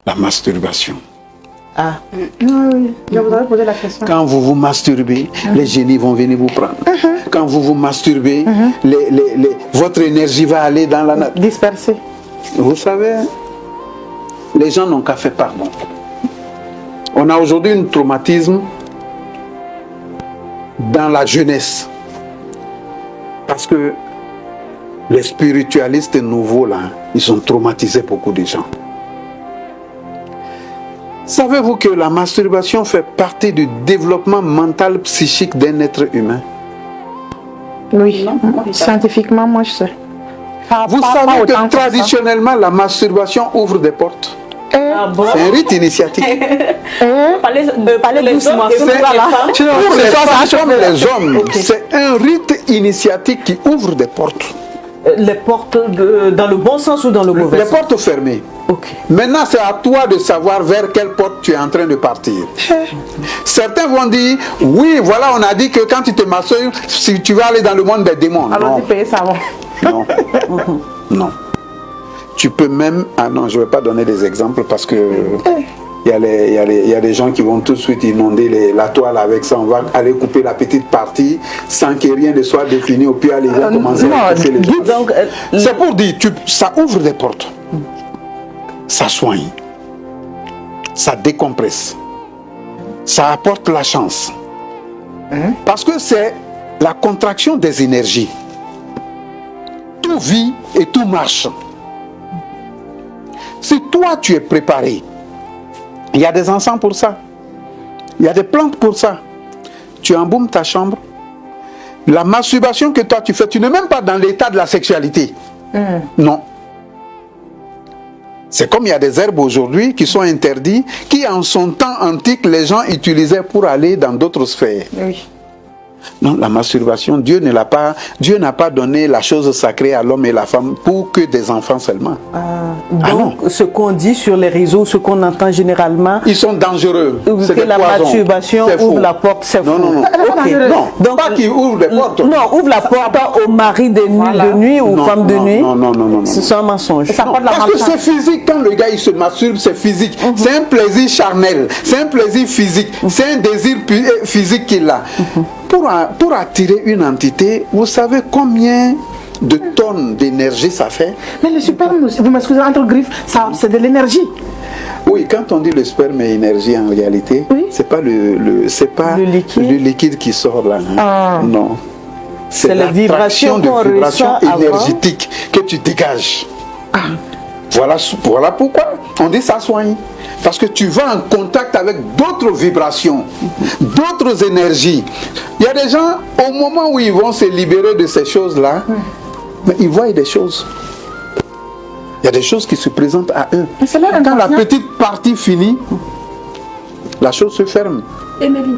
la masturbation. Ah. Oui, je voudrais poser la question. Quand vous vous masturbez, les génies vont venir vous prendre. Quand vous vous masturbez, votre énergie va aller dans la nature. Dispersée. Vous savez, les gens n'ont qu'à faire pardon. On a aujourd'hui un traumatisme dans la jeunesse. Parce que les spiritualistes nouveaux, là, ils ont traumatisé beaucoup de gens. Savez-vous que la masturbation fait partie du développement mental psychique d'un être humain? Oui, scientifiquement, moi je sais. Vous savez que traditionnellement, la masturbation ouvre des portes. C'est un rite initiatique. Parlez doucement. Pour les femmes comme les hommes, c'est un rite initiatique qui ouvre des portes. Les portes dans le bon sens ou dans le mauvais sens? Les portes fermées. Maintenant, c'est à toi de savoir vers quelle porte tu es en train de partir. Certains vont dire, oui, voilà, on a dit que quand tu te masturbes, si tu vas aller dans le monde des démons. Alors tu payes ça. Non. Non. Tu peux même... Ah non, je ne vais pas donner des exemples parce que... Il y a des gens qui vont tout de suite inonder la toile avec ça. On va aller couper la petite partie sans que rien ne soit défini. Au pire, les gens commencent à couper les gens. C'est pour dire, ça ouvre des portes. Ça soigne. Ça décompresse. Ça apporte la chance. Parce que c'est la contraction des énergies. Tout vit et tout marche. Si toi, tu es préparé, il y a des encens pour ça. Il y a des plantes pour ça. Tu embaumes ta chambre. La masturbation que toi tu fais, tu n'es même pas dans l'état de la sexualité. Non. C'est comme il y a des herbes aujourd'hui qui sont interdites, qui en son temps antique, les gens utilisaient pour aller dans d'autres sphères. Oui. Non, la masturbation, Dieu n'a pas donné la chose sacrée à l'homme et la femme pour que des enfants seulement. Donc, ce qu'on dit sur les réseaux, ce qu'on entend généralement, ils sont dangereux. Que la masturbation ouvre la porte, c'est faux. Non. Non, pas qu'ils ouvrent des portes. Non, ouvre la porte au mari de nuit ou femme de nuit. Non. C'est un mensonge. Parce que c'est physique. Quand le gars il se masturbe, c'est physique. C'est un plaisir charnel. C'est un plaisir physique. C'est un désir physique qu'il a. Pour attirer une entité, vous savez combien de tonnes d'énergie ça fait? Mais le sperme, vous m'excusez, entre griffes, c'est de l'énergie. Oui, quand on dit le sperme et énergie en réalité, c'est pas le liquide qui sort là. Non. C'est la vibration énergétique que tu dégages. Voilà pourquoi on dit ça soigne. Parce que tu vas en contact avec d'autres vibrations, d'autres énergies. Il y a des gens, au moment où ils vont se libérer de ces choses-là, mais ils voient des choses. Il y a des choses qui se présentent à eux. Quand la petite partie finit, la chose se ferme. Emeline.